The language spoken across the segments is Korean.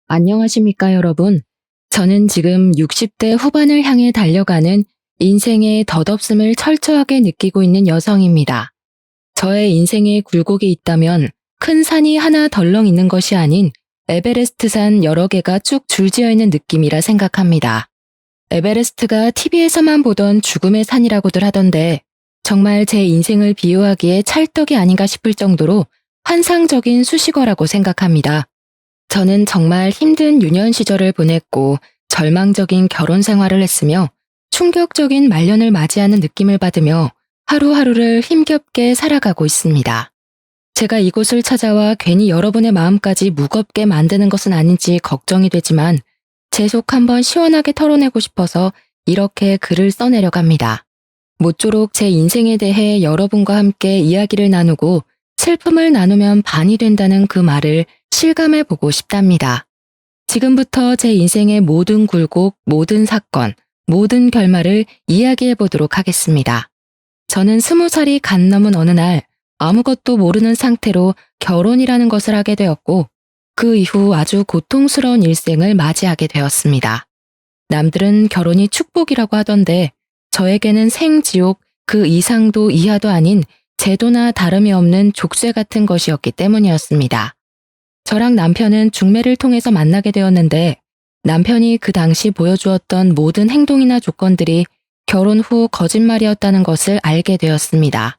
안녕하십니까, 여러분. 저는 지금 60대 후반을 향해 달려가는 인생의 덧없음을 철저하게 느끼고 있는 여성입니다. 저의 인생에 굴곡이 있다면 큰 산이 하나 덜렁 있는 것이 아닌 에베레스트산 여러 개가 쭉 줄지어 있는 느낌이라 생각합니다. 에베레스트가 TV에서만 보던 죽음의 산이라고들 하던데 정말 제 인생을 비유하기에 찰떡이 아닌가 싶을 정도로 환상적인 수식어라고 생각합니다. 저는 정말 힘든 유년 시절을 보냈고 절망적인 결혼 생활을 했으며 충격적인 말년을 맞이하는 느낌을 받으며 하루하루를 힘겹게 살아가고 있습니다. 제가 이곳을 찾아와 괜히 여러분의 마음까지 무겁게 만드는 것은 아닌지 걱정이 되지만 제 속 한번 시원하게 털어내고 싶어서 이렇게 글을 써내려고 합니다. 모쪼록 제 인생에 대해 여러분과 함께 이야기를 나누고 슬픔을 나누면 반이 된다는 그 말을 실감해 보고 싶답니다. 지금부터 제 인생의 모든 굴곡, 모든 사건, 모든 결말을 이야기해 보도록 하겠습니다. 저는 20살이 간 넘은 어느 날 아무것도 모르는 상태로 결혼이라는 것을 하게 되었고 그 이후 아주 고통스러운 일생을 맞이하게 되었습니다. 남들은 결혼이 축복이라고 하던데 저에게는 생지옥 그 이상도 이하도 아닌 제도나 다름이 없는 족쇄 같은 것이었기 때문이었습니다. 저랑 남편은 중매를 통해서 만나게 되었는데 남편이 그 당시 보여주었던 모든 행동이나 조건들이 결혼 후 거짓말이었다는 것을 알게 되었습니다.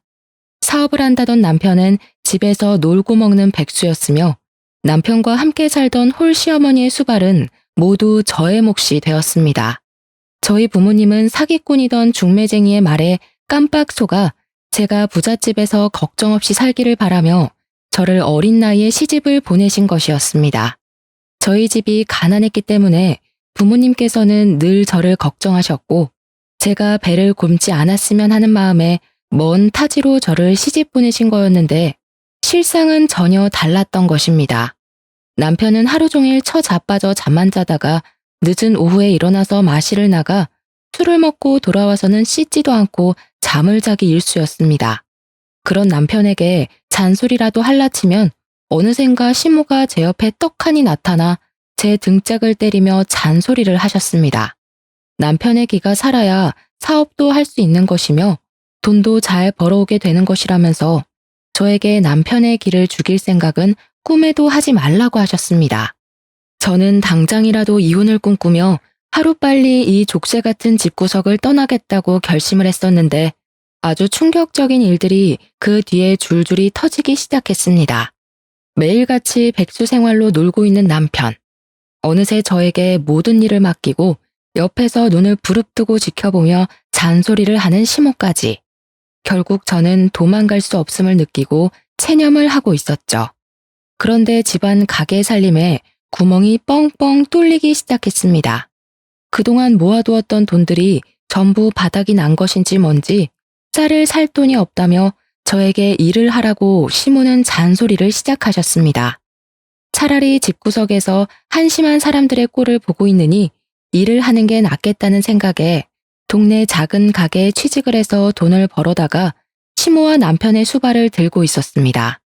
사업을 한다던 남편은 집에서 놀고 먹는 백수였으며 남편과 함께 살던 홀 시어머니의 수발은 모두 저의 몫이 되었습니다. 저희 부모님은 사기꾼이던 중매쟁이의 말에 깜빡 속아 제가 부잣집에서 걱정 없이 살기를 바라며 저를 어린 나이에 시집을 보내신 것이었습니다. 저희 집이 가난했기 때문에 부모님께서는 늘 저를 걱정하셨고 제가 배를 굼지 않았으면 하는 마음에 먼 타지로 저를 시집 보내신 거였는데 실상은 전혀 달랐던 것입니다. 남편은 하루 종일 처자빠져 잠만 자다가 늦은 오후에 일어나서 마실을 나가 술을 먹고 돌아와서는 씻지도 않고 잠을 자기 일쑤였습니다. 그런 남편에게 잔소리라도 할라치면 어느샌가 시모가 제 옆에 떡하니 나타나 제 등짝을 때리며 잔소리를 하셨습니다. 남편의 기가 살아야 사업도 할 수 있는 것이며 돈도 잘 벌어오게 되는 것이라면서 저에게 남편의 기를 죽일 생각은 꿈에도 하지 말라고 하셨습니다. 저는 당장이라도 이혼을 꿈꾸며 하루빨리 이 족쇄 같은 집구석을 떠나겠다고 결심을 했었는데 아주 충격적인 일들이 그 뒤에 줄줄이 터지기 시작했습니다. 매일같이 백수 생활로 놀고 있는 남편. 어느새 저에게 모든 일을 맡기고 옆에서 눈을 부릅뜨고 지켜보며 잔소리를 하는 시모까지. 결국 저는 도망갈 수 없음을 느끼고 체념을 하고 있었죠. 그런데 집안 가게 살림에 구멍이 뻥뻥 뚫리기 시작했습니다. 그동안 모아두었던 돈들이 전부 바닥이 난 것인지 뭔지 쌀을 살 돈이 없다며 저에게 일을 하라고 시모는 잔소리를 시작하셨습니다. 차라리 집구석에서 한심한 사람들의 꼴을 보고 있느니 일을 하는 게 낫겠다는 생각에 동네 작은 가게에 취직을 해서 돈을 벌어다가 시모와 남편의 수발을 들고 있었습니다.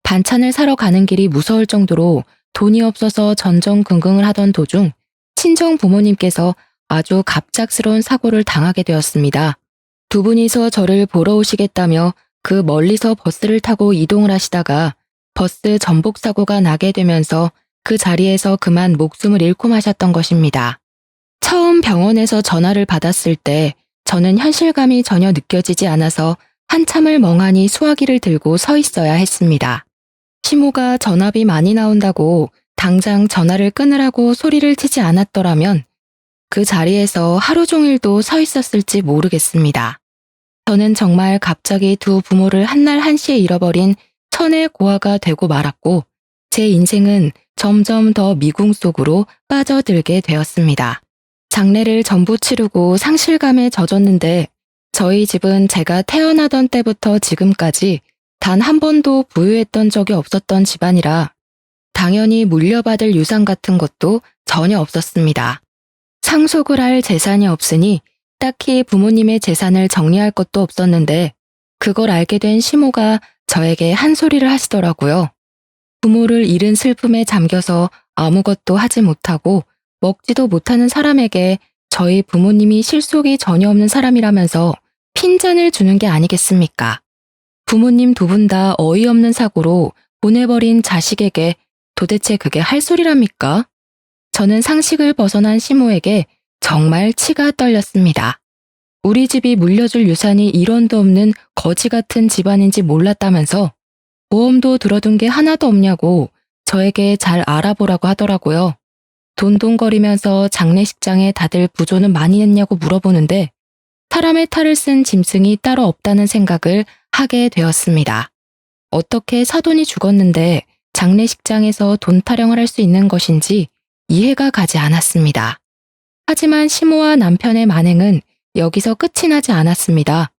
반찬을 사러 가는 길이 무서울 정도로 돈이 없어서 전전긍긍을 하던 도중 친정 부모님께서 아주 갑작스러운 사고를 당하게 되었습니다. 두 분이서 저를 보러 오시겠다며 그 멀리서 버스를 타고 이동을 하시다가 버스 전복 사고가 나게 되면서 그 자리에서 그만 목숨을 잃고 마셨던 것입니다. 처음 병원에서 전화를 받았을 때 저는 현실감이 전혀 느껴지지 않아서 한참을 멍하니 수화기를 들고 서 있어야 했습니다. 시모가 전압이 많이 나온다고 당장 전화를 끊으라고 소리를 치지 않았더라면 그 자리에서 하루 종일도 서 있었을지 모르겠습니다. 저는 정말 갑자기 두 부모를 한날 한시에 잃어버린 천의 고아가 되고 말았고 제 인생은 점점 더 미궁 속으로 빠져들게 되었습니다. 장례를 전부 치르고 상실감에 젖었는데 저희 집은 제가 태어나던 때부터 지금까지 단 한 번도 부유했던 적이 없었던 집안이라 당연히 물려받을 유산 같은 것도 전혀 없었습니다. 상속을 할 재산이 없으니 딱히 부모님의 재산을 정리할 것도 없었는데 그걸 알게 된 시모가 저에게 한 소리를 하시더라고요. 부모를 잃은 슬픔에 잠겨서 아무것도 하지 못하고 먹지도 못하는 사람에게 저희 부모님이 실속이 전혀 없는 사람이라면서 핀잔을 주는 게 아니겠습니까? 부모님 두 분 다 어이없는 사고로 보내버린 자식에게 도대체 그게 할 소리랍니까? 저는 상식을 벗어난 시모에게 정말 치가 떨렸습니다. 우리 집이 물려줄 유산이 1원도 없는 거지 같은 집안인지 몰랐다면서 보험도 들어둔 게 하나도 없냐고 저에게 잘 알아보라고 하더라고요. 돈돈거리면서 장례식장에 다들 부조는 많이 했냐고 물어보는데 사람의 탈을 쓴 짐승이 따로 없다는 생각을 하게 되었습니다. 어떻게 사돈이 죽었는데 장례식장에서 돈 타령을 할 수 있는 것인지 이해가 가지 않았습니다. 하지만 시모와 남편의 만행은 여기서 끝이 나지 않았습니다.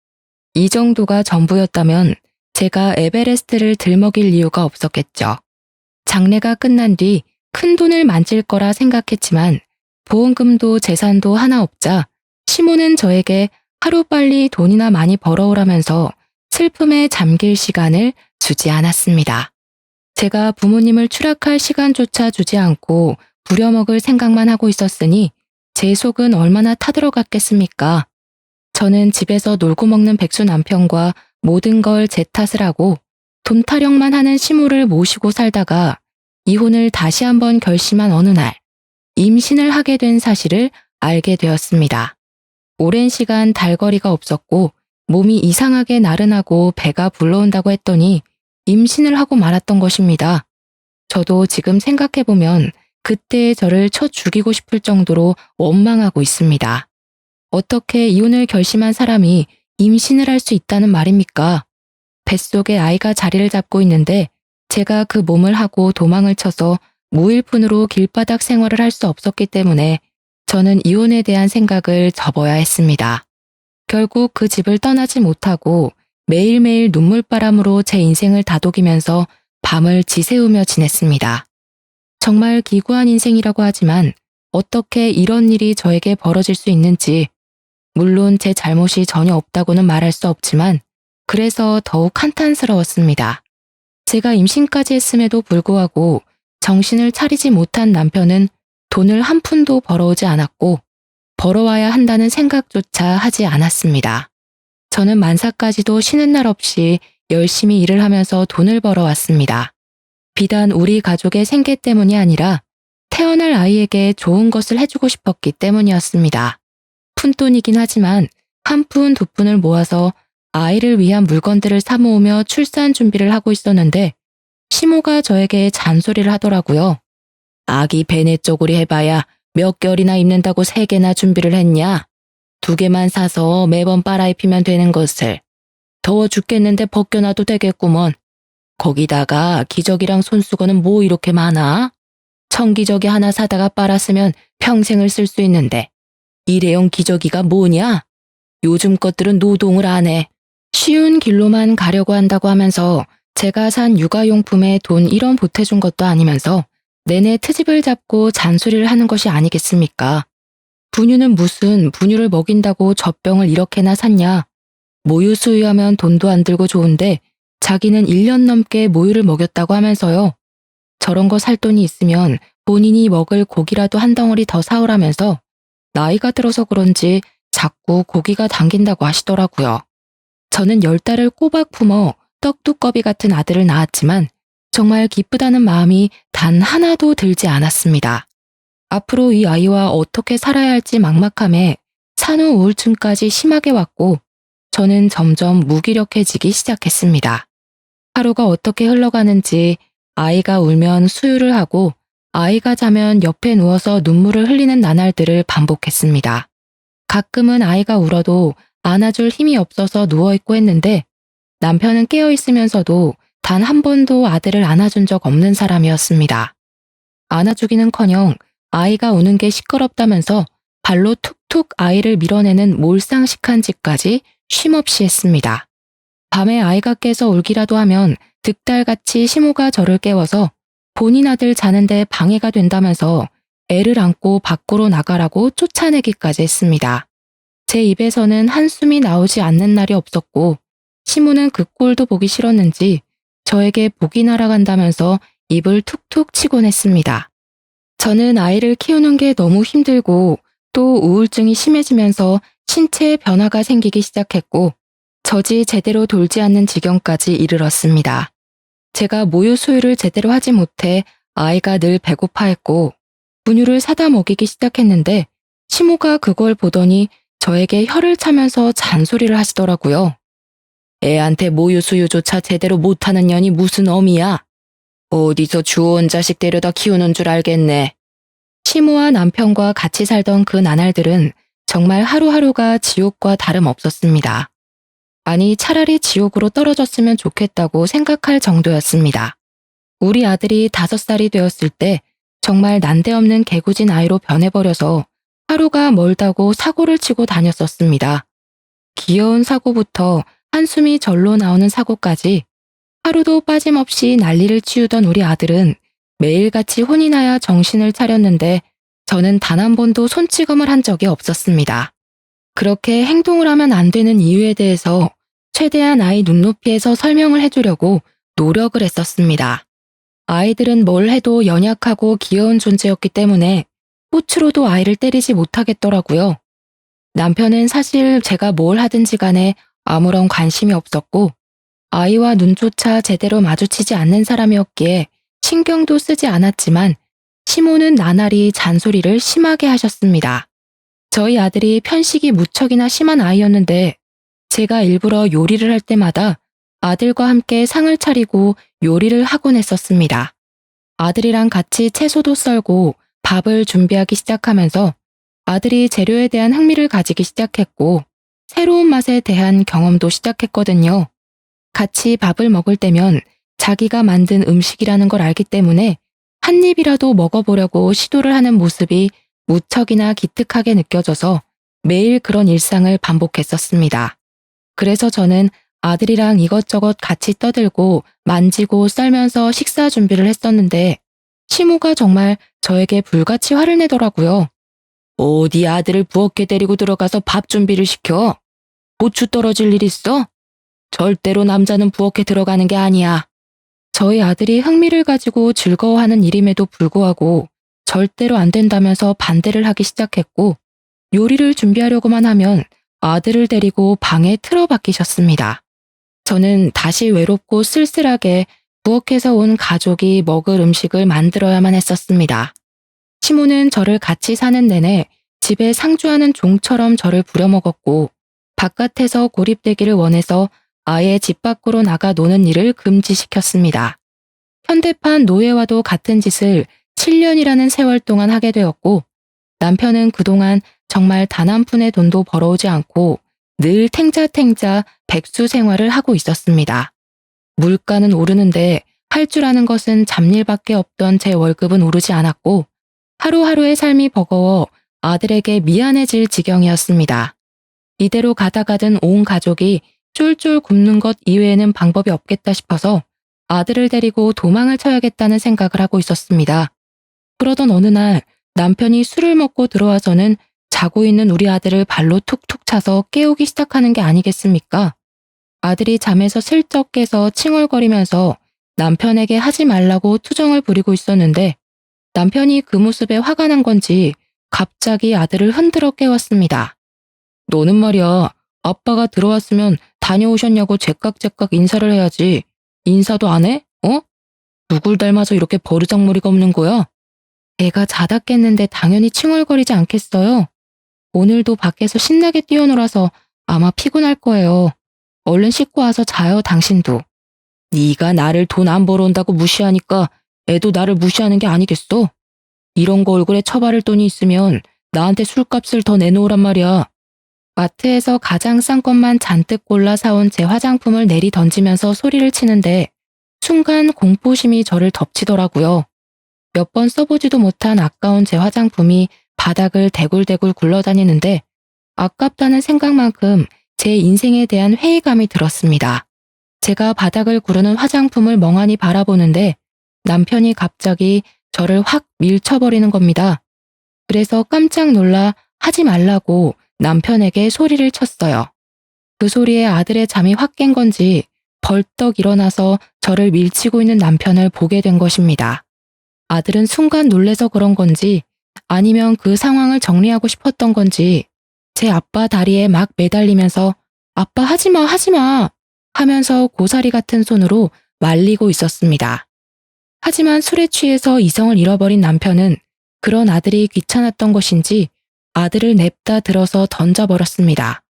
이 정도가 전부였다면 제가 에베레스트를 들먹일 이유가 없었겠죠. 장례가 끝난 뒤 큰 돈을 만질 거라 생각했지만 보험금도 재산도 하나 없자 시모는 저에게 하루빨리 돈이나 많이 벌어오라면서 슬픔에 잠길 시간을 주지 않았습니다. 제가 부모님을 추락할 시간조차 주지 않고 부려먹을 생각만 하고 있었으니 제 속은 얼마나 타들어갔겠습니까? 저는 집에서 놀고 먹는 백수 남편과 모든 걸 제 탓을 하고 돈 타령만 하는 시모를 모시고 살다가 이혼을 다시 한번 결심한 어느 날 임신을 하게 된 사실을 알게 되었습니다. 오랜 시간 달거리가 없었고 몸이 이상하게 나른하고 배가 불러온다고 했더니 임신을 하고 말았던 것입니다. 저도 지금 생각해보면 그때의 저를 쳐 죽이고 싶을 정도로 원망하고 있습니다. 어떻게 이혼을 결심한 사람이 임신을 할 수 있다는 말입니까? 뱃속에 아이가 자리를 잡고 있는데 제가 그 몸을 하고 도망을 쳐서 무일푼으로 길바닥 생활을 할 수 없었기 때문에 저는 이혼에 대한 생각을 접어야 했습니다. 결국 그 집을 떠나지 못하고 매일매일 눈물바람으로 제 인생을 다독이면서 밤을 지새우며 지냈습니다. 정말 기구한 인생이라고 하지만 어떻게 이런 일이 저에게 벌어질 수 있는지, 물론 제 잘못이 전혀 없다고는 말할 수 없지만 그래서 더욱 한탄스러웠습니다. 제가 임신까지 했음에도 불구하고 정신을 차리지 못한 남편은 돈을 한 푼도 벌어오지 않았고 벌어와야 한다는 생각조차 하지 않았습니다. 저는 만사까지도 쉬는 날 없이 열심히 일을 하면서 돈을 벌어왔습니다. 비단 우리 가족의 생계 때문이 아니라 태어날 아이에게 좋은 것을 해주고 싶었기 때문이었습니다. 푼돈이긴 하지만 한 푼, 두 푼을 모아서 아이를 위한 물건들을 사 모으며 출산 준비를 하고 있었는데 시모가 저에게 잔소리를 하더라고요. 아기 베네 쪼그리 해봐야 몇 개월이나 입는다고 3개나 준비를 했냐? 2개만 사서 매번 빨아입히면 되는 것을. 더워 죽겠는데 벗겨놔도 되겠구먼. 거기다가 기저귀랑 손수건은 뭐 이렇게 많아? 청기저귀 하나 사다가 빨았으면 평생을 쓸 수 있는데 일회용 기저귀가 뭐냐? 요즘 것들은 노동을 안 해. 쉬운 길로만 가려고 한다고 하면서 제가 산 육아용품에 돈 1원 보태준 것도 아니면서 내내 트집을 잡고 잔소리를 하는 것이 아니겠습니까? 분유는 무슨 분유를 먹인다고 젖병을 이렇게나 샀냐? 모유 수유하면 돈도 안 들고 좋은데 자기는 1년 넘게 모유를 먹였다고 하면서요. 저런 거 살 돈이 있으면 본인이 먹을 고기라도 한 덩어리 더 사오라면서 나이가 들어서 그런지 자꾸 고기가 당긴다고 하시더라고요. 저는 10달을 꼬박 품어 떡두꺼비 같은 아들을 낳았지만 정말 기쁘다는 마음이 단 하나도 들지 않았습니다. 앞으로 이 아이와 어떻게 살아야 할지 막막함에 산후 우울증까지 심하게 왔고 저는 점점 무기력해지기 시작했습니다. 하루가 어떻게 흘러가는지 아이가 울면 수유를 하고 아이가 자면 옆에 누워서 눈물을 흘리는 나날들을 반복했습니다. 가끔은 아이가 울어도 안아줄 힘이 없어서 누워있고 했는데 남편은 깨어있으면서도 단 한 번도 아들을 안아준 적 없는 사람이었습니다. 안아주기는커녕 아이가 우는 게 시끄럽다면서 발로 툭툭 아이를 밀어내는 몰상식한 짓까지 쉼없이 했습니다. 밤에 아이가 깨서 울기라도 하면 득달같이 시모가 저를 깨워서 본인 아들 자는데 방해가 된다면서 애를 안고 밖으로 나가라고 쫓아내기까지 했습니다. 제 입에서는 한숨이 나오지 않는 날이 없었고 시모는 그 꼴도 보기 싫었는지 저에게 복이 날아간다면서 입을 툭툭 치곤 했습니다. 저는 아이를 키우는 게 너무 힘들고 또 우울증이 심해지면서 신체에 변화가 생기기 시작했고 젖이 제대로 돌지 않는 지경까지 이르렀습니다. 제가 모유 수유를 제대로 하지 못해 아이가 늘 배고파했고 분유를 사다 먹이기 시작했는데 시모가 그걸 보더니 저에게 혀를 차면서 잔소리를 하시더라고요. 애한테 모유 수유조차 제대로 못하는 년이 무슨 어미야? 어디서 주워온 자식 데려다 키우는 줄 알겠네. 시모와 남편과 같이 살던 그 나날들은 정말 하루하루가 지옥과 다름없었습니다. 아니 차라리 지옥으로 떨어졌으면 좋겠다고 생각할 정도였습니다. 우리 아들이 5살이 되었을 때 정말 난데없는 개구진 아이로 변해버려서 하루가 멀다고 사고를 치고 다녔었습니다. 귀여운 사고부터 한숨이 절로 나오는 사고까지 하루도 빠짐없이 난리를 치우던 우리 아들은 매일같이 혼이 나야 정신을 차렸는데 저는 단 한 번도 손찌검을 한 적이 없었습니다. 그렇게 행동을 하면 안 되는 이유에 대해서 최대한 아이 눈높이에서 설명을 해주려고 노력을 했었습니다. 아이들은 뭘 해도 연약하고 귀여운 존재였기 때문에 꽃으로도 아이를 때리지 못하겠더라고요. 남편은 사실 제가 뭘 하든지 간에 아무런 관심이 없었고 아이와 눈조차 제대로 마주치지 않는 사람이었기에 신경도 쓰지 않았지만 시모는 나날이 잔소리를 심하게 하셨습니다. 저희 아들이 편식이 무척이나 심한 아이였는데 제가 일부러 요리를 할 때마다 아들과 함께 상을 차리고 요리를 하곤 했었습니다. 아들이랑 같이 채소도 썰고 밥을 준비하기 시작하면서 아들이 재료에 대한 흥미를 가지기 시작했고 새로운 맛에 대한 경험도 시작했거든요. 같이 밥을 먹을 때면 자기가 만든 음식이라는 걸 알기 때문에 한 입이라도 먹어보려고 시도를 하는 모습이 무척이나 기특하게 느껴져서 매일 그런 일상을 반복했었습니다. 그래서 저는 아들이랑 이것저것 같이 떠들고 만지고 썰면서 식사 준비를 했었는데 시모가 정말 저에게 불같이 화를 내더라고요. 어디 아들을 부엌에 데리고 들어가서 밥 준비를 시켜? 고추 떨어질 일 있어? 절대로 남자는 부엌에 들어가는 게 아니야. 저희 아들이 흥미를 가지고 즐거워하는 일임에도 불구하고 절대로 안 된다면서 반대를 하기 시작했고 요리를 준비하려고만 하면 아들을 데리고 방에 틀어박히셨습니다. 저는 다시 외롭고 쓸쓸하게 부엌에서 온 가족이 먹을 음식을 만들어야만 했었습니다. 시모는 저를 같이 사는 내내 집에 상주하는 종처럼 저를 부려먹었고 바깥에서 고립되기를 원해서 아예 집 밖으로 나가 노는 일을 금지시켰습니다. 현대판 노예와도 같은 짓을 7년이라는 세월 동안 하게 되었고 남편은 그동안 정말 단 한 푼의 돈도 벌어오지 않고 늘 탱자탱자 백수 생활을 하고 있었습니다. 물가는 오르는데 할 줄 아는 것은 잡일밖에 없던 제 월급은 오르지 않았고 하루하루의 삶이 버거워 아들에게 미안해질 지경이었습니다. 이대로 가다가든 온 가족이 쫄쫄 굶는 것 이외에는 방법이 없겠다 싶어서 아들을 데리고 도망을 쳐야겠다는 생각을 하고 있었습니다. 그러던 어느 날 남편이 술을 먹고 들어와서는 자고 있는 우리 아들을 발로 툭툭 차서 깨우기 시작하는 게 아니겠습니까? 아들이 잠에서 슬쩍 깨서 칭얼거리면서 남편에게 하지 말라고 투정을 부리고 있었는데 남편이 그 모습에 화가 난 건지 갑자기 아들을 흔들어 깨웠습니다. 너는 말이야, 아빠가 들어왔으면 다녀오셨냐고 제깍제깍 인사를 해야지. 인사도 안 해? 어? 누굴 닮아서 이렇게 버르장머리가 없는 거야? 애가 자다 깼는데 당연히 칭얼거리지 않겠어요? 오늘도 밖에서 신나게 뛰어놀아서 아마 피곤할 거예요. 얼른 씻고 와서 자요, 당신도. 네가 나를 돈 안 벌어온다고 무시하니까 애도 나를 무시하는 게 아니겠어? 이런 거 얼굴에 처바를 돈이 있으면 나한테 술값을 더 내놓으란 말이야. 마트에서 가장 싼 것만 잔뜩 골라 사온 제 화장품을 내리 던지면서 소리를 치는데 순간 공포심이 저를 덮치더라고요. 몇 번 써보지도 못한 아까운 제 화장품이 바닥을 대굴대굴 굴러다니는데 아깝다는 생각만큼 제 인생에 대한 회의감이 들었습니다. 제가 바닥을 구르는 화장품을 멍하니 바라보는데 남편이 갑자기 저를 확 밀쳐버리는 겁니다. 그래서 깜짝 놀라 하지 말라고 남편에게 소리를 쳤어요. 그 소리에 아들의 잠이 확 깬 건지 벌떡 일어나서 저를 밀치고 있는 남편을 보게 된 것입니다. 아들은 순간 놀래서 그런 건지 아니면 그 상황을 정리하고 싶었던 건지 제 아빠 다리에 막 매달리면서 아빠 하지마 하지마 하면서 고사리 같은 손으로 말리고 있었습니다. 하지만 술에 취해서 이성을 잃어버린 남편은 그런 아들이 귀찮았던 것인지 아들을 냅다 들어서 던져버렸습니다.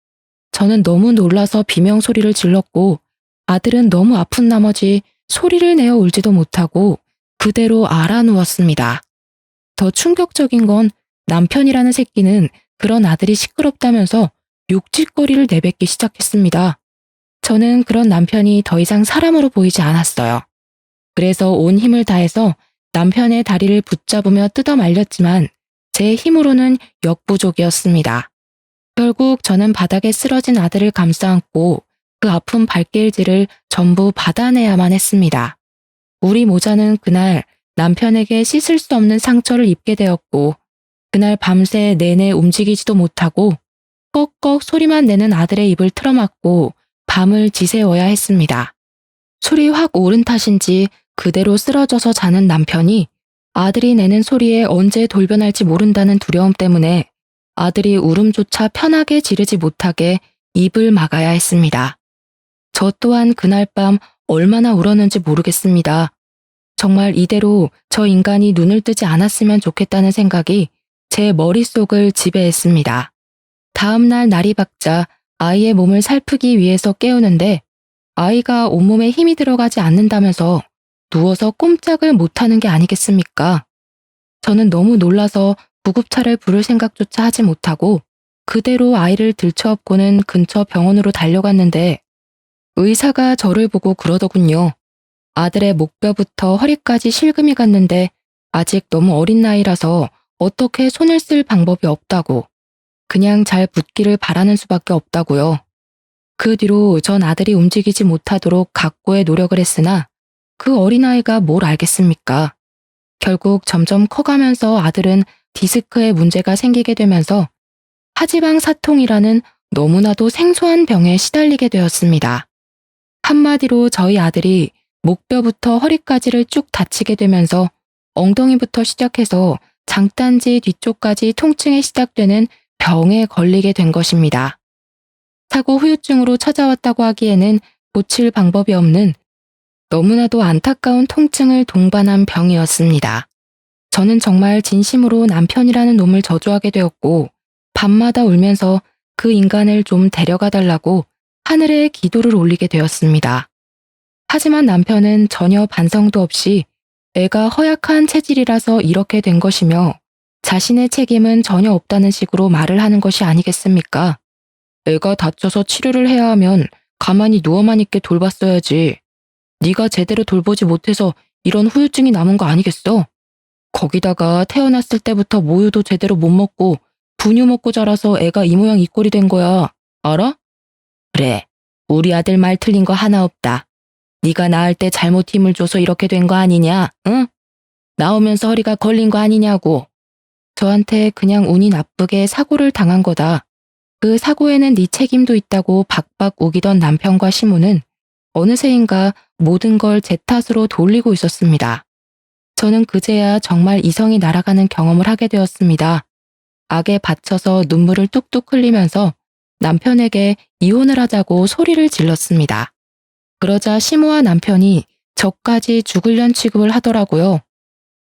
저는 너무 놀라서 비명 소리를 질렀고 아들은 너무 아픈 나머지 소리를 내어 울지도 못하고 그대로 알아누웠습니다. 더 충격적인 건 남편이라는 새끼는 그런 아들이 시끄럽다면서 욕짓거리를 내뱉기 시작했습니다. 저는 그런 남편이 더 이상 사람으로 보이지 않았어요. 그래서 온 힘을 다해서 남편의 다리를 붙잡으며 뜯어 말렸지만 제 힘으로는 역부족이었습니다. 결국 저는 바닥에 쓰러진 아들을 감싸안고 그 아픈 발길질을 전부 받아내야만 했습니다. 우리 모자는 그날 남편에게 씻을 수 없는 상처를 입게 되었고 그날 밤새 내내 움직이지도 못하고 꺽꺽 소리만 내는 아들의 입을 틀어막고 밤을 지새워야 했습니다. 술이 확 오른 탓인지 그대로 쓰러져서 자는 남편이 아들이 내는 소리에 언제 돌변할지 모른다는 두려움 때문에 아들이 울음조차 편하게 지르지 못하게 입을 막아야 했습니다. 저 또한 그날 밤 얼마나 울었는지 모르겠습니다. 정말 이대로 저 인간이 눈을 뜨지 않았으면 좋겠다는 생각이 제 머릿속을 지배했습니다. 다음 날 날이 밝자 아이의 몸을 살피기 위해서 깨우는데 아이가 온몸에 힘이 들어가지 않는다면서 누워서 꼼짝을 못하는 게 아니겠습니까? 저는 너무 놀라서 구급차를 부를 생각조차 하지 못하고 그대로 아이를 들쳐업고는 근처 병원으로 달려갔는데 의사가 저를 보고 그러더군요. 아들의 목뼈부터 허리까지 실금이 갔는데 아직 너무 어린 나이라서 어떻게 손을 쓸 방법이 없다고. 그냥 잘 붙기를 바라는 수밖에 없다고요. 그 뒤로 전 아들이 움직이지 못하도록 각고의 노력을 했으나 그 어린아이가 뭘 알겠습니까? 결국 점점 커가면서 아들은 디스크에 문제가 생기게 되면서 하지방 사통이라는 너무나도 생소한 병에 시달리게 되었습니다. 한마디로 저희 아들이 목뼈부터 허리까지를 쭉 다치게 되면서 엉덩이부터 시작해서 장딴지 뒤쪽까지 통증이 시작되는 병에 걸리게 된 것입니다. 사고 후유증으로 찾아왔다고 하기에는 고칠 방법이 없는 너무나도 안타까운 통증을 동반한 병이었습니다. 저는 정말 진심으로 남편이라는 놈을 저주하게 되었고 밤마다 울면서 그 인간을 좀 데려가 달라고 하늘에 기도를 올리게 되었습니다. 하지만 남편은 전혀 반성도 없이 애가 허약한 체질이라서 이렇게 된 것이며 자신의 책임은 전혀 없다는 식으로 말을 하는 것이 아니겠습니까? 애가 다쳐서 치료를 해야 하면 가만히 누워만 있게 돌봤어야지. 네가 제대로 돌보지 못해서 이런 후유증이 남은 거 아니겠어? 거기다가 태어났을 때부터 모유도 제대로 못 먹고 분유 먹고 자라서 애가 이 모양 이 꼴이 된 거야. 알아? 그래, 우리 아들 말 틀린 거 하나 없다. 네가 낳을 때 잘못 힘을 줘서 이렇게 된 거 아니냐, 응? 나오면서 허리가 걸린 거 아니냐고. 저한테 그냥 운이 나쁘게 사고를 당한 거다. 그 사고에는 네 책임도 있다고 박박 우기던 남편과 시모는 어느새인가 모든 걸 제 탓으로 돌리고 있었습니다. 저는 그제야 정말 이성이 날아가는 경험을 하게 되었습니다. 악에 받쳐서 눈물을 뚝뚝 흘리면서 남편에게 이혼을 하자고 소리를 질렀습니다. 그러자 시모와 남편이 저까지 죽을년 취급을 하더라고요.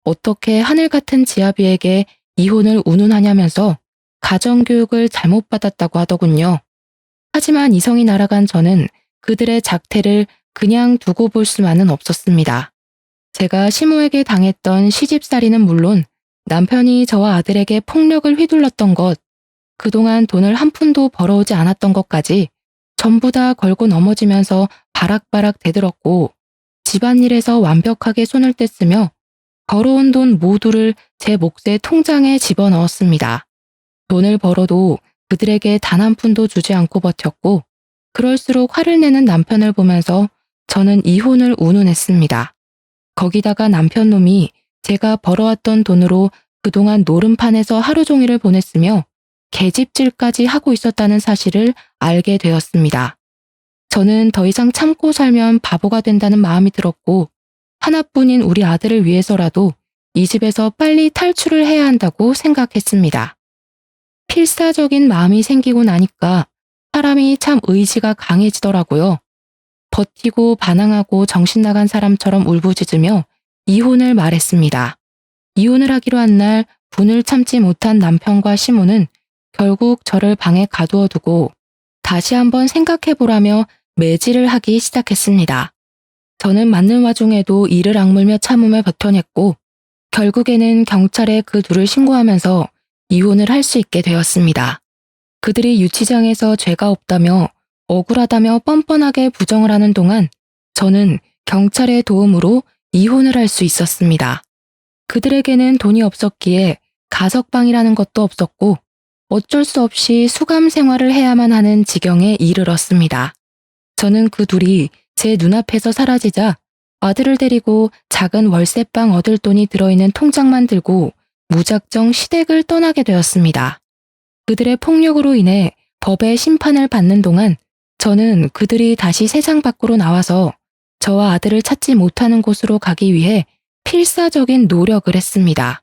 어떻게 하늘 같은 지아비에게 이혼을 운운하냐면서 가정교육을 잘못 받았다고 하더군요. 하지만 이성이 날아간 저는 그들의 작태를 그냥 두고 볼 수만은 없었습니다. 제가 시모에게 당했던 시집살이는 물론 남편이 저와 아들에게 폭력을 휘둘렀던 것, 그동안 돈을 한 푼도 벌어오지 않았던 것까지 전부 다 걸고 넘어지면서 바락바락 대들었고 집안일에서 완벽하게 손을 뗐으며 벌어온 돈 모두를 제 몫의 통장에 집어넣었습니다. 돈을 벌어도 그들에게 단 한 푼도 주지 않고 버텼고 그럴수록 화를 내는 남편을 보면서 저는 이혼을 운운했습니다. 거기다가 남편 놈이 제가 벌어왔던 돈으로 그동안 노름판에서 하루 종일을 보냈으며 계집질까지 하고 있었다는 사실을 알게 되었습니다. 저는 더 이상 참고 살면 바보가 된다는 마음이 들었고, 하나뿐인 우리 아들을 위해서라도 이 집에서 빨리 탈출을 해야 한다고 생각했습니다. 필사적인 마음이 생기고 나니까 사람이 참 의지가 강해지더라고요. 버티고 반항하고 정신 나간 사람처럼 울부짖으며 이혼을 말했습니다. 이혼을 하기로 한 날 분을 참지 못한 남편과 시모는 결국 저를 방에 가두어 두고 다시 한번 생각해보라며 매질을 하기 시작했습니다. 저는 맞는 와중에도 이를 악물며 참음을 버텨냈고 결국에는 경찰에 그 둘을 신고하면서 이혼을 할 수 있게 되었습니다. 그들이 유치장에서 죄가 없다며 억울하다며 뻔뻔하게 부정을 하는 동안 저는 경찰의 도움으로 이혼을 할 수 있었습니다. 그들에게는 돈이 없었기에 가석방이라는 것도 없었고 어쩔 수 없이 수감 생활을 해야만 하는 지경에 이르렀습니다. 저는 그 둘이 제 눈앞에서 사라지자 아들을 데리고 작은 월세방 얻을 돈이 들어있는 통장만 들고 무작정 시댁을 떠나게 되었습니다. 그들의 폭력으로 인해 법의 심판을 받는 동안 저는 그들이 다시 세상 밖으로 나와서 저와 아들을 찾지 못하는 곳으로 가기 위해 필사적인 노력을 했습니다.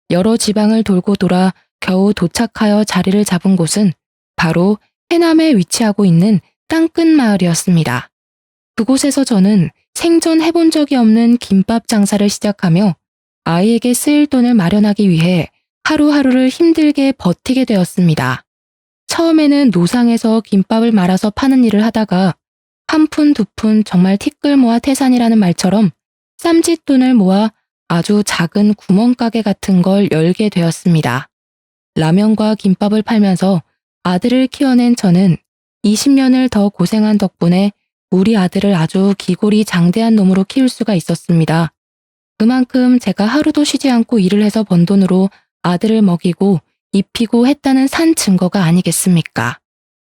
여러 지방을 돌고 돌아 겨우 도착하여 자리를 잡은 곳은 바로 해남에 위치하고 있는 땅끝 마을이었습니다. 그곳에서 저는 생전 해본 적이 없는 김밥 장사를 시작하며 아이에게 쓰일 돈을 마련하기 위해 하루하루를 힘들게 버티게 되었습니다. 처음에는 노상에서 김밥을 말아서 파는 일을 하다가 한 푼 두 푼 정말 티끌 모아 태산이라는 말처럼 쌈짓돈을 모아 아주 작은 구멍가게 같은 걸 열게 되었습니다. 라면과 김밥을 팔면서 아들을 키워낸 저는 20년을 더 고생한 덕분에 우리 아들을 아주 기골이 장대한 놈으로 키울 수가 있었습니다. 그만큼 제가 하루도 쉬지 않고 일을 해서 번 돈으로 아들을 먹이고 입히고 했다는 산 증거가 아니겠습니까?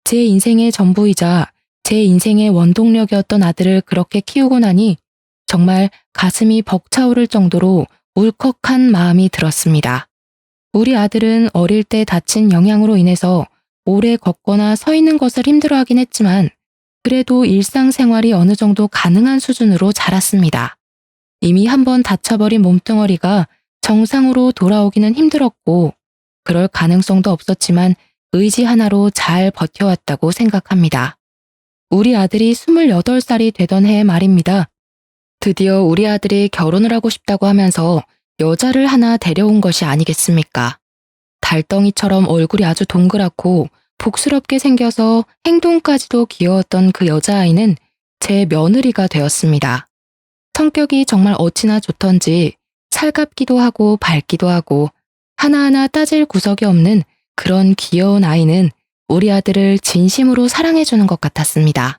제 인생의 전부이자 제 인생의 원동력이었던 아들을 그렇게 키우고 나니 정말 가슴이 벅차오를 정도로 울컥한 마음이 들었습니다. 우리 아들은 어릴 때 다친 영향으로 인해서 오래 걷거나 서 있는 것을 힘들어하긴 했지만 그래도 일상생활이 어느 정도 가능한 수준으로 자랐습니다. 이미 한번 다쳐버린 몸뚱어리가 정상으로 돌아오기는 힘들었고 그럴 가능성도 없었지만 의지 하나로 잘 버텨왔다고 생각합니다. 우리 아들이 28살이 되던 해에 말입니다. 드디어 우리 아들이 결혼을 하고 싶다고 하면서 여자를 하나 데려온 것이 아니겠습니까? 달덩이처럼 얼굴이 아주 동그랗고 복스럽게 생겨서 행동까지도 귀여웠던 그 여자아이는 제 며느리가 되었습니다. 성격이 정말 어찌나 좋던지 살갑기도 하고 밝기도 하고 하나하나 따질 구석이 없는 그런 귀여운 아이는 우리 아들을 진심으로 사랑해주는 것 같았습니다.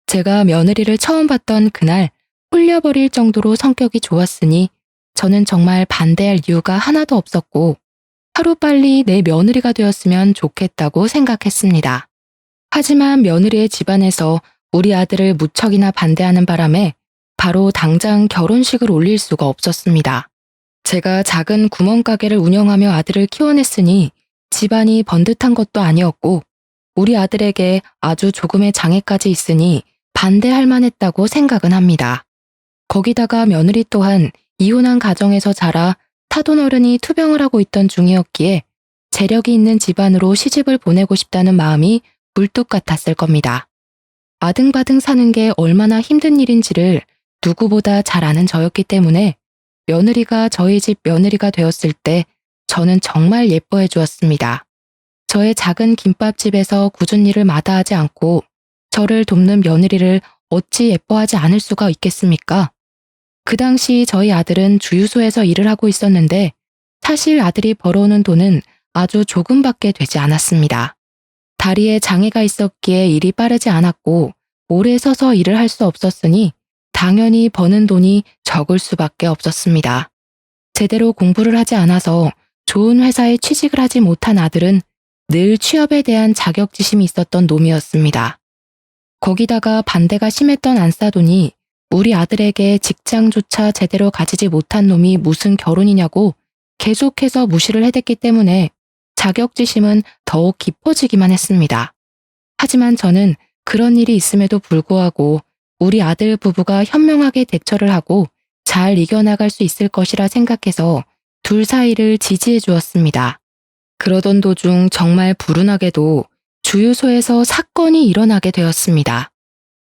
제가 며느리를 처음 봤던 그날 홀려버릴 정도로 성격이 좋았으니 저는 정말 반대할 이유가 하나도 없었고 하루빨리 내 며느리가 되었으면 좋겠다고 생각했습니다. 하지만 며느리의 집안에서 우리 아들을 무척이나 반대하는 바람에 바로 당장 결혼식을 올릴 수가 없었습니다. 제가 작은 구멍가게를 운영하며 아들을 키워냈으니 집안이 번듯한 것도 아니었고 우리 아들에게 아주 조금의 장애까지 있으니 반대할 만했다고 생각은 합니다. 거기다가 며느리 또한 이혼한 가정에서 자라 사돈어른이 투병을 하고 있던 중이었기에 재력이 있는 집안으로 시집을 보내고 싶다는 마음이 굴뚝 같았을 겁니다. 아등바등 사는 게 얼마나 힘든 일인지를 누구보다 잘 아는 저였기 때문에 며느리가 저희 집 며느리가 되었을 때 저는 정말 예뻐해 주었습니다. 저의 작은 김밥집에서 굳은 일을 마다하지 않고 저를 돕는 며느리를 어찌 예뻐하지 않을 수가 있겠습니까? 그 당시 저희 아들은 주유소에서 일을 하고 있었는데 사실 아들이 벌어오는 돈은 아주 조금밖에 되지 않았습니다. 다리에 장애가 있었기에 일이 빠르지 않았고 오래 서서 일을 할 수 없었으니 당연히 버는 돈이 적을 수밖에 없었습니다. 제대로 공부를 하지 않아서 좋은 회사에 취직을 하지 못한 아들은 늘 취업에 대한 자격지심이 있었던 놈이었습니다. 거기다가 반대가 심했던 안싸돈이 우리 아들에게 직장조차 제대로 가지지 못한 놈이 무슨 결혼이냐고 계속해서 무시를 해댔기 때문에 자격지심은 더욱 깊어지기만 했습니다. 하지만 저는 그런 일이 있음에도 불구하고 우리 아들 부부가 현명하게 대처를 하고 잘 이겨나갈 수 있을 것이라 생각해서 둘 사이를 지지해 주었습니다. 그러던 도중 정말 불운하게도 주유소에서 사건이 일어나게 되었습니다.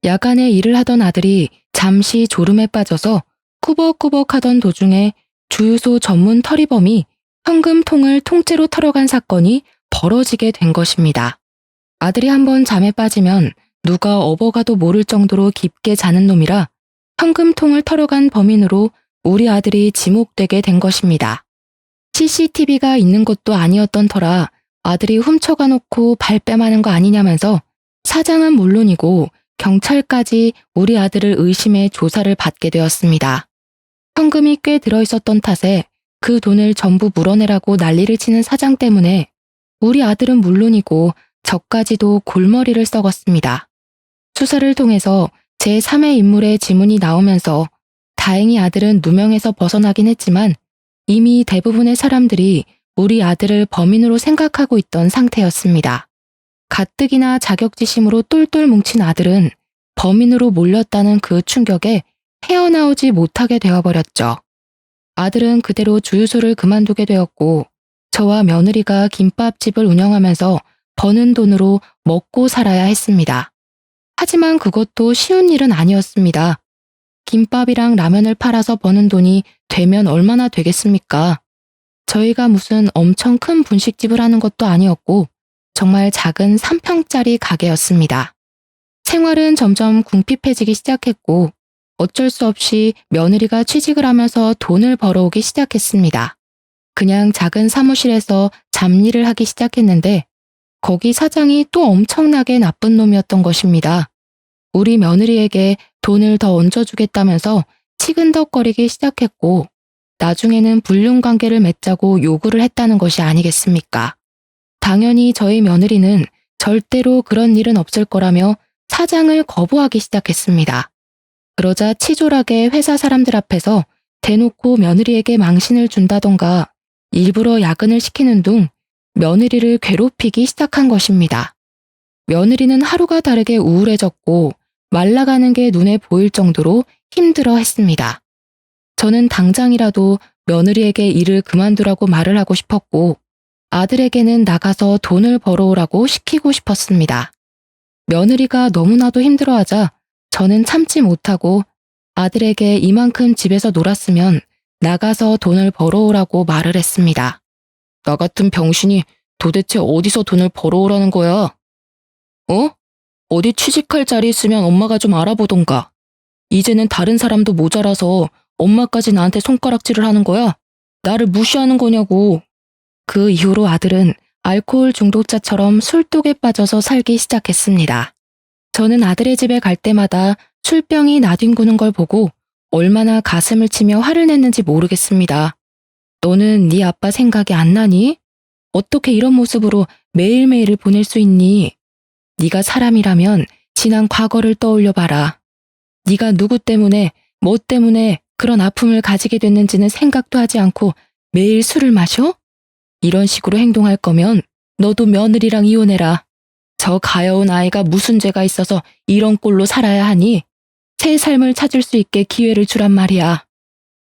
야간에 일을 하던 아들이 잠시 졸음에 빠져서 꾸벅꾸벅 하던 도중에 주유소 전문 털이범이 현금통을 통째로 털어간 사건이 벌어지게 된 것입니다. 아들이 한번 잠에 빠지면 누가 업어가도 모를 정도로 깊게 자는 놈이라 현금통을 털어간 범인으로 우리 아들이 지목되게 된 것입니다. CCTV가 있는 것도 아니었던 터라 아들이 훔쳐가 놓고 발뺌하는 거 아니냐면서 사장은 물론이고 경찰까지 우리 아들을 의심해 조사를 받게 되었습니다. 현금이 꽤 들어있었던 탓에 그 돈을 전부 물어내라고 난리를 치는 사장 때문에 우리 아들은 물론이고 저까지도 골머리를 썩었습니다. 수사를 통해서 제3의 인물의 지문이 나오면서 다행히 아들은 누명에서 벗어나긴 했지만 이미 대부분의 사람들이 우리 아들을 범인으로 생각하고 있던 상태였습니다. 가뜩이나 자격지심으로 똘똘 뭉친 아들은 범인으로 몰렸다는 그 충격에 헤어나오지 못하게 되어버렸죠. 아들은 그대로 주유소를 그만두게 되었고 저와 며느리가 김밥집을 운영하면서 버는 돈으로 먹고 살아야 했습니다. 하지만 그것도 쉬운 일은 아니었습니다. 김밥이랑 라면을 팔아서 버는 돈이 되면 얼마나 되겠습니까? 저희가 무슨 엄청 큰 분식집을 하는 것도 아니었고 정말 작은 3평짜리 가게였습니다. 생활은 점점 궁핍해지기 시작했고 어쩔 수 없이 며느리가 취직을 하면서 돈을 벌어오기 시작했습니다. 그냥 작은 사무실에서 잡일을 하기 시작했는데 거기 사장이 또 엄청나게 나쁜 놈이었던 것입니다. 우리 며느리에게 돈을 더 얹어주겠다면서 치근덕거리기 시작했고 나중에는 불륜관계를 맺자고 요구를 했다는 것이 아니겠습니까? 당연히 저희 며느리는 절대로 그런 일은 없을 거라며 사장을 거부하기 시작했습니다. 그러자 치졸하게 회사 사람들 앞에서 대놓고 며느리에게 망신을 준다던가 일부러 야근을 시키는 둥 며느리를 괴롭히기 시작한 것입니다. 며느리는 하루가 다르게 우울해졌고 말라가는 게 눈에 보일 정도로 힘들어 했습니다. 저는 당장이라도 며느리에게 일을 그만두라고 말을 하고 싶었고 아들에게는 나가서 돈을 벌어오라고 시키고 싶었습니다. 며느리가 너무나도 힘들어하자 저는 참지 못하고 아들에게 이만큼 집에서 놀았으면 나가서 돈을 벌어오라고 말을 했습니다. 나 같은 병신이 도대체 어디서 돈을 벌어오라는 거야? 어? 어디 취직할 자리 있으면 엄마가 좀 알아보던가. 이제는 다른 사람도 모자라서 엄마까지 나한테 손가락질을 하는 거야? 나를 무시하는 거냐고. 그 이후로 아들은 알코올 중독자처럼 술독에 빠져서 살기 시작했습니다. 저는 아들의 집에 갈 때마다 술병이 나뒹구는 걸 보고 얼마나 가슴을 치며 화를 냈는지 모르겠습니다. 너는 네 아빠 생각이 안 나니? 어떻게 이런 모습으로 매일매일을 보낼 수 있니? 네가 사람이라면 지난 과거를 떠올려봐라. 네가 누구 때문에, 뭐 때문에 그런 아픔을 가지게 됐는지는 생각도 하지 않고 매일 술을 마셔? 이런 식으로 행동할 거면 너도 며느리랑 이혼해라. 저 가여운 아이가 무슨 죄가 있어서 이런 꼴로 살아야 하니? 새 삶을 찾을 수 있게 기회를 주란 말이야.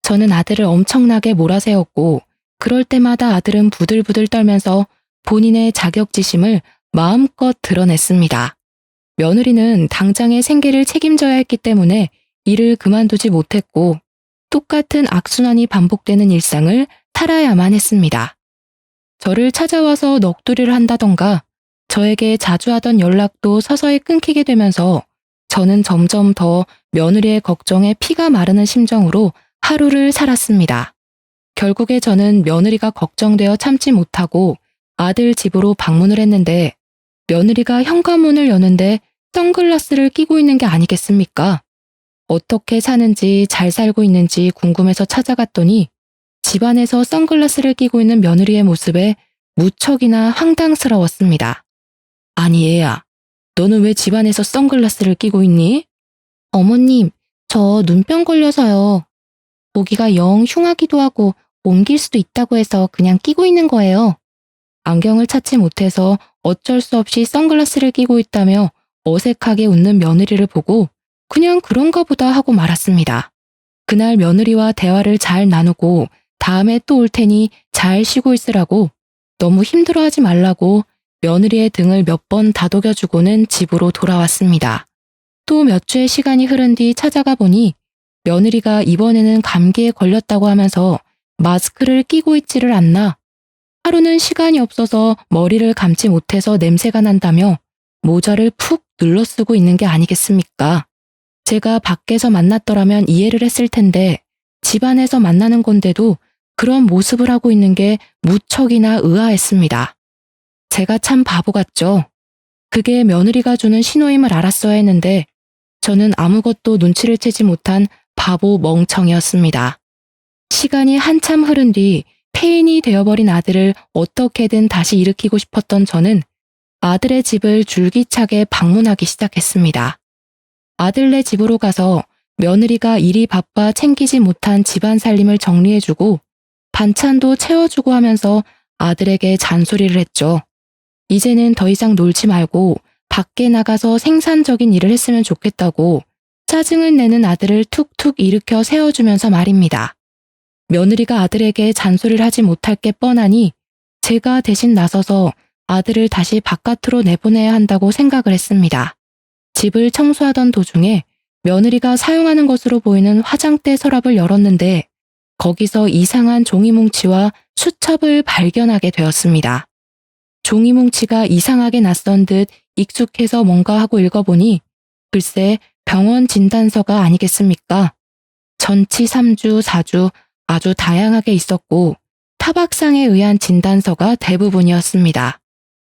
저는 아들을 엄청나게 몰아세웠고 그럴 때마다 아들은 부들부들 떨면서 본인의 자격지심을 마음껏 드러냈습니다. 며느리는 당장의 생계를 책임져야 했기 때문에 일을 그만두지 못했고 똑같은 악순환이 반복되는 일상을 살아야만 했습니다. 저를 찾아와서 넋두리를 한다던가 저에게 자주 하던 연락도 서서히 끊기게 되면서 저는 점점 더 며느리의 걱정에 피가 마르는 심정으로 하루를 살았습니다. 결국에 저는 며느리가 걱정되어 참지 못하고 아들 집으로 방문을 했는데 며느리가 현관문을 여는데 선글라스를 끼고 있는 게 아니겠습니까? 어떻게 사는지 잘 살고 있는지 궁금해서 찾아갔더니 집안에서 선글라스를 끼고 있는 며느리의 모습에 무척이나 황당스러웠습니다. 아니 얘야, 너는 왜 집안에서 선글라스를 끼고 있니? 어머님, 저 눈병 걸려서요. 보기가 영 흉하기도 하고 옮길 수도 있다고 해서 그냥 끼고 있는 거예요. 안경을 찾지 못해서 어쩔 수 없이 선글라스를 끼고 있다며 어색하게 웃는 며느리를 보고 그냥 그런가 보다 하고 말았습니다. 그날 며느리와 대화를 잘 나누고 다음에 또 올 테니 잘 쉬고 있으라고, 너무 힘들어하지 말라고 며느리의 등을 몇 번 다독여주고는 집으로 돌아왔습니다. 또 몇 주의 시간이 흐른 뒤 찾아가 보니 며느리가 이번에는 감기에 걸렸다고 하면서 마스크를 끼고 있지를 않나, 하루는 시간이 없어서 머리를 감지 못해서 냄새가 난다며 모자를 푹 눌러 쓰고 있는 게 아니겠습니까? 제가 밖에서 만났더라면 이해를 했을 텐데 집안에서 만나는 건데도 그런 모습을 하고 있는 게 무척이나 의아했습니다. 제가 참 바보 같죠? 그게 며느리가 주는 신호임을 알았어야 했는데 저는 아무것도 눈치를 채지 못한 바보 멍청이었습니다. 시간이 한참 흐른 뒤 폐인이 되어버린 아들을 어떻게든 다시 일으키고 싶었던 저는 아들의 집을 줄기차게 방문하기 시작했습니다. 아들네 집으로 가서 며느리가 일이 바빠 챙기지 못한 집안 살림을 정리해주고 반찬도 채워주고 하면서 아들에게 잔소리를 했죠. 이제는 더 이상 놀지 말고 밖에 나가서 생산적인 일을 했으면 좋겠다고 짜증을 내는 아들을 툭툭 일으켜 세워주면서 말입니다. 며느리가 아들에게 잔소리를 하지 못할 게 뻔하니 제가 대신 나서서 아들을 다시 바깥으로 내보내야 한다고 생각을 했습니다. 집을 청소하던 도중에 며느리가 사용하는 것으로 보이는 화장대 서랍을 열었는데 거기서 이상한 종이뭉치와 수첩을 발견하게 되었습니다. 종이뭉치가 이상하게 낯선 듯 익숙해서 뭔가 하고 읽어보니 글쎄 병원 진단서가 아니겠습니까? 전치 3주, 4주 아주 다양하게 있었고 타박상에 의한 진단서가 대부분이었습니다.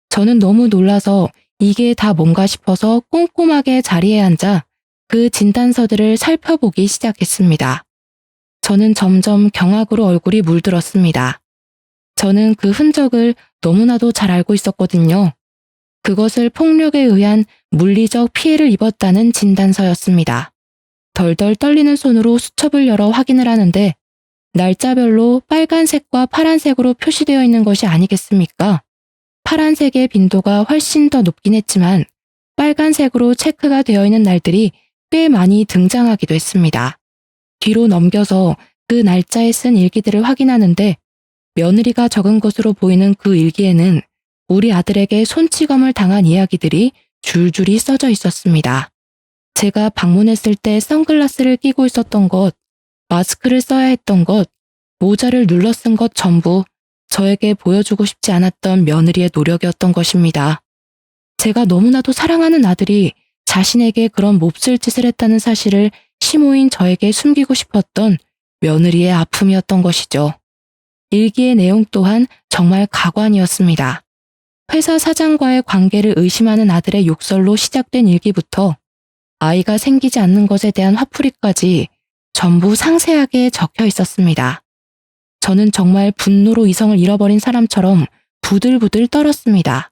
저는 너무 놀라서 이게 다 뭔가 싶어서 꼼꼼하게 자리에 앉아 그 진단서들을 살펴보기 시작했습니다. 저는 점점 경악으로 얼굴이 물들었습니다. 저는 그 흔적을 너무나도 잘 알고 있었거든요. 그것을 폭력에 의한 물리적 피해를 입었다는 진단서였습니다. 덜덜 떨리는 손으로 수첩을 열어 확인을 하는데 날짜별로 빨간색과 파란색으로 표시되어 있는 것이 아니겠습니까? 파란색의 빈도가 훨씬 더 높긴 했지만 빨간색으로 체크가 되어 있는 날들이 꽤 많이 등장하기도 했습니다. 뒤로 넘겨서 그 날짜에 쓴 일기들을 확인하는데 며느리가 적은 것으로 보이는 그 일기에는 우리 아들에게 손찌검을 당한 이야기들이 줄줄이 써져 있었습니다. 제가 방문했을 때 선글라스를 끼고 있었던 것, 마스크를 써야 했던 것, 모자를 눌러 쓴 것 전부 저에게 보여주고 싶지 않았던 며느리의 노력이었던 것입니다. 제가 너무나도 사랑하는 아들이 자신에게 그런 몹쓸 짓을 했다는 사실을 시모인 저에게 숨기고 싶었던 며느리의 아픔이었던 것이죠. 일기의 내용 또한 정말 가관이었습니다. 회사 사장과의 관계를 의심하는 아들의 욕설로 시작된 일기부터 아이가 생기지 않는 것에 대한 화풀이까지 전부 상세하게 적혀 있었습니다. 저는 정말 분노로 이성을 잃어버린 사람처럼 부들부들 떨었습니다.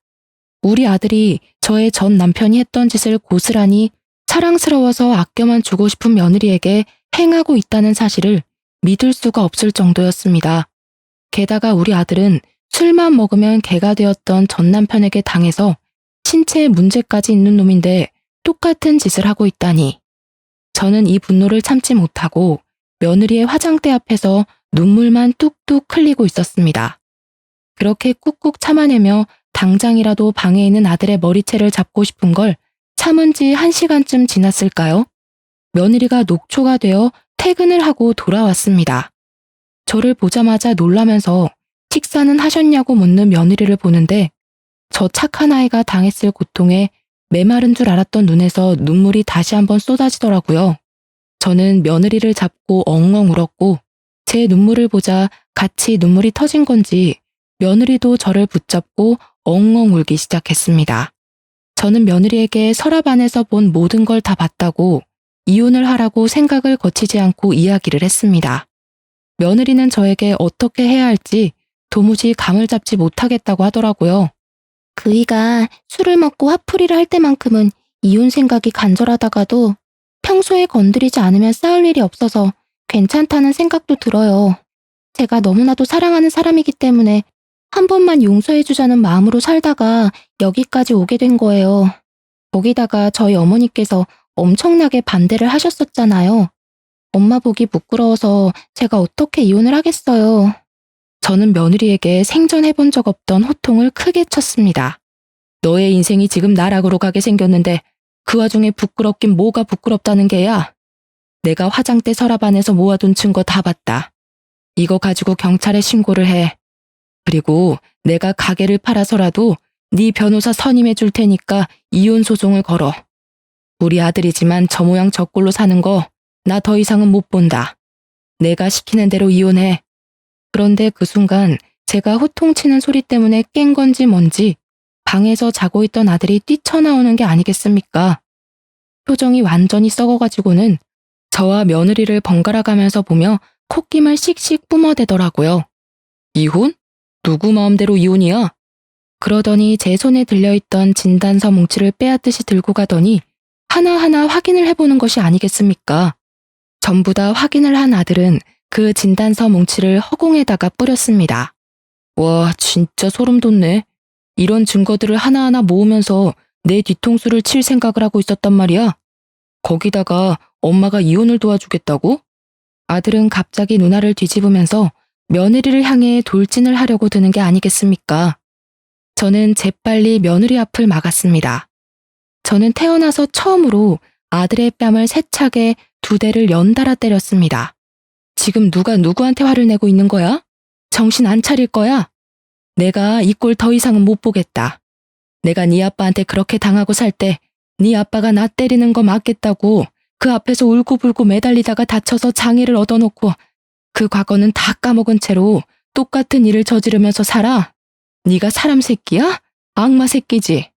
우리 아들이 저의 전 남편이 했던 짓을 고스란히 사랑스러워서 아껴만 주고 싶은 며느리에게 행하고 있다는 사실을 믿을 수가 없을 정도였습니다. 게다가 우리 아들은 술만 먹으면 개가 되었던 전 남편에게 당해서 신체에 문제까지 있는 놈인데 똑같은 짓을 하고 있다니. 저는 이 분노를 참지 못하고 며느리의 화장대 앞에서 눈물만 뚝뚝 흘리고 있었습니다. 그렇게 꾹꾹 참아내며 당장이라도 방에 있는 아들의 머리채를 잡고 싶은 걸 참은 지 1시간쯤 지났을까요? 며느리가 녹초가 되어 퇴근을 하고 돌아왔습니다. 저를 보자마자 놀라면서 식사는 하셨냐고 묻는 며느리를 보는데 저 착한 아이가 당했을 고통에 메마른 줄 알았던 눈에서 눈물이 다시 한번 쏟아지더라고요. 저는 며느리를 잡고 엉엉 울었고 제 눈물을 보자 같이 눈물이 터진 건지 며느리도 저를 붙잡고 엉엉 울기 시작했습니다. 저는 며느리에게 서랍 안에서 본 모든 걸 다 봤다고 이혼을 하라고 생각을 거치지 않고 이야기를 했습니다. 며느리는 저에게 어떻게 해야 할지 도무지 감을 잡지 못하겠다고 하더라고요. 그이가 술을 먹고 화풀이를 할 때만큼은 이혼 생각이 간절하다가도 평소에 건드리지 않으면 싸울 일이 없어서 괜찮다는 생각도 들어요. 제가 너무나도 사랑하는 사람이기 때문에 한 번만 용서해주자는 마음으로 살다가 여기까지 오게 된 거예요. 거기다가 저희 어머니께서 엄청나게 반대를 하셨었잖아요. 엄마 보기 부끄러워서 제가 어떻게 이혼을 하겠어요. 저는 며느리에게 생전해본 적 없던 호통을 크게 쳤습니다. 너의 인생이 지금 나락으로 가게 생겼는데 그 와중에 부끄럽긴 뭐가 부끄럽다는 게야. 내가 화장대 서랍 안에서 모아둔 증거 다 봤다. 이거 가지고 경찰에 신고를 해. 그리고 내가 가게를 팔아서라도 네 변호사 선임해 줄 테니까 이혼 소송을 걸어. 우리 아들이지만 저 모양 저 꼴로 사는 거 나 더 이상은 못 본다. 내가 시키는 대로 이혼해. 그런데 그 순간 제가 호통치는 소리 때문에 깬 건지 뭔지 방에서 자고 있던 아들이 뛰쳐나오는 게 아니겠습니까? 표정이 완전히 썩어가지고는 저와 며느리를 번갈아 가면서 보며 콧김을 씩씩 뿜어대더라고요. 이혼? 누구 마음대로 이혼이야? 그러더니 제 손에 들려있던 진단서 뭉치를 빼앗듯이 들고 가더니 하나하나 확인을 해보는 것이 아니겠습니까? 전부 다 확인을 한 아들은 그 진단서 뭉치를 허공에다가 뿌렸습니다. 와, 진짜 소름 돋네. 이런 증거들을 하나하나 모으면서 내 뒤통수를 칠 생각을 하고 있었단 말이야. 거기다가 엄마가 이혼을 도와주겠다고? 아들은 갑자기 누나를 뒤집으면서 며느리를 향해 돌진을 하려고 드는 게 아니겠습니까? 저는 재빨리 며느리 앞을 막았습니다. 저는 태어나서 처음으로 아들의 뺨을 세차게 2대를 연달아 때렸습니다. 지금 누가 누구한테 화를 내고 있는 거야? 정신 안 차릴 거야? 내가 이 꼴 더 이상은 못 보겠다. 내가 네 아빠한테 그렇게 당하고 살 때 네 아빠가 나 때리는 거 맞겠다고 그 앞에서 울고불고 매달리다가 다쳐서 장애를 얻어놓고 그 과거는 다 까먹은 채로 똑같은 일을 저지르면서 살아? 네가 사람 새끼야? 악마 새끼지.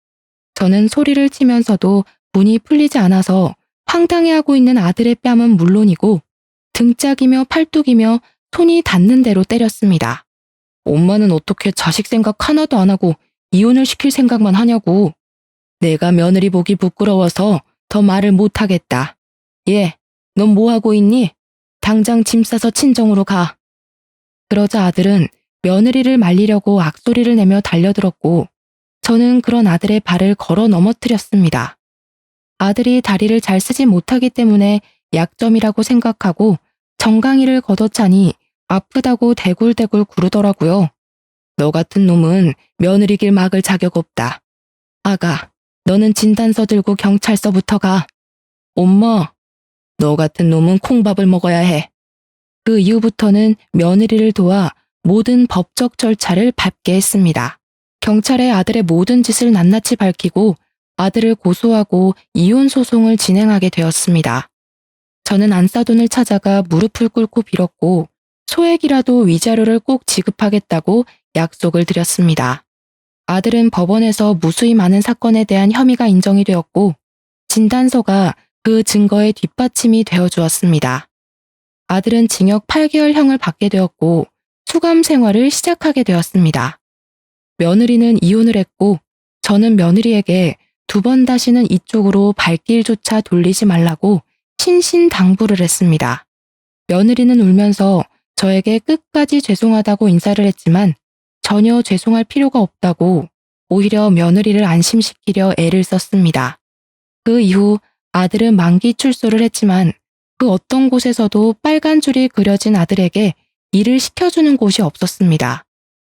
저는 소리를 치면서도 분이 풀리지 않아서 황당해하고 있는 아들의 뺨은 물론이고 등짝이며 팔뚝이며 손이 닿는 대로 때렸습니다. 엄마는 어떻게 자식 생각 하나도 안 하고 이혼을 시킬 생각만 하냐고. 내가 며느리 보기 부끄러워서 더 말을 못하겠다. 얘, 넌 뭐 하고 있니? 당장 짐 싸서 친정으로 가. 그러자 아들은 며느리를 말리려고 악소리를 내며 달려들었고 저는 그런 아들의 발을 걸어 넘어뜨렸습니다. 아들이 다리를 잘 쓰지 못하기 때문에 약점이라고 생각하고 정강이를 걷어차니 아프다고 대굴대굴 구르더라고요. 너 같은 놈은 며느리길 막을 자격 없다. 아가, 너는 진단서 들고 경찰서부터 가. 엄마, 너 같은 놈은 콩밥을 먹어야 해. 그 이후부터는 며느리를 도와 모든 법적 절차를 밟게 했습니다. 경찰에 아들의 모든 짓을 낱낱이 밝히고 아들을 고소하고 이혼 소송을 진행하게 되었습니다. 저는 안싸돈을 찾아가 무릎을 꿇고 빌었고 소액이라도 위자료를 꼭 지급하겠다고 약속을 드렸습니다. 아들은 법원에서 무수히 많은 사건에 대한 혐의가 인정이 되었고 진단서가 그 증거의 뒷받침이 되어 주었습니다. 아들은 징역 8개월형을 받게 되었고 수감 생활을 시작하게 되었습니다. 며느리는 이혼을 했고 저는 며느리에게 2번 다시는 이쪽으로 발길조차 돌리지 말라고 신신당부를 했습니다. 며느리는 울면서 저에게 끝까지 죄송하다고 인사를 했지만 전혀 죄송할 필요가 없다고 오히려 며느리를 안심시키려 애를 썼습니다. 그 이후 아들은 만기 출소를 했지만 그 어떤 곳에서도 빨간 줄이 그려진 아들에게 일을 시켜주는 곳이 없었습니다.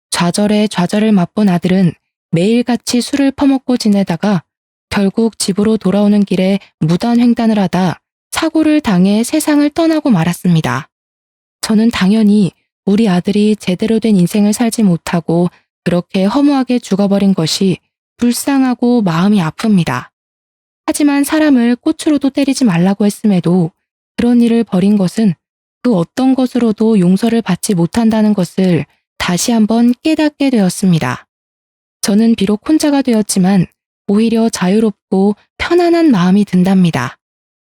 좌절에 좌절을 맛본 아들은 매일같이 술을 퍼먹고 지내다가 결국 집으로 돌아오는 길에 무단횡단을 하다 사고를 당해 세상을 떠나고 말았습니다. 저는 당연히 우리 아들이 제대로 된 인생을 살지 못하고 그렇게 허무하게 죽어버린 것이 불쌍하고 마음이 아픕니다. 하지만 사람을 꽃으로도 때리지 말라고 했음에도 그런 일을 벌인 것은 그 어떤 것으로도 용서를 받지 못한다는 것을 다시 한번 깨닫게 되었습니다. 저는 비록 혼자가 되었지만 오히려 자유롭고 편안한 마음이 든답니다.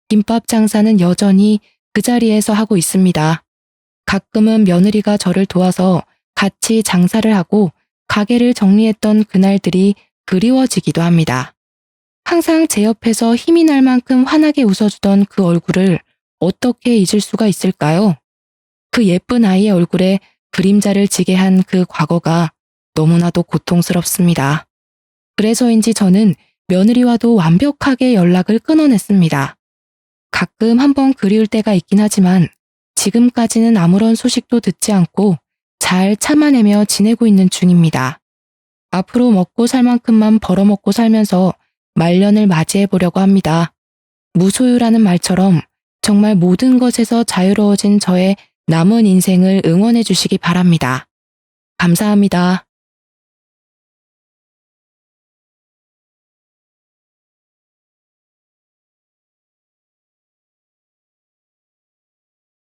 김밥 장사는 여전히 그 자리에서 하고 있습니다. 가끔은 며느리가 저를 도와서 같이 장사를 하고 가게를 정리했던 그날들이 그리워지기도 합니다. 항상 제 옆에서 힘이 날 만큼 환하게 웃어주던 그 얼굴을 어떻게 잊을 수가 있을까요? 그 예쁜 아이의 얼굴에 그림자를 지게 한 그 과거가 너무나도 고통스럽습니다. 그래서인지 저는 며느리와도 완벽하게 연락을 끊어냈습니다. 가끔 한번 그리울 때가 있긴 하지만 지금까지는 아무런 소식도 듣지 않고 잘 참아내며 지내고 있는 중입니다. 앞으로 먹고 살 만큼만 벌어먹고 살면서 말년을 맞이해 보려고 합니다. 무소유라는 말처럼 정말 모든 것에서 자유로워진 저의 남은 인생을 응원해 주시기 바랍니다. 감사합니다.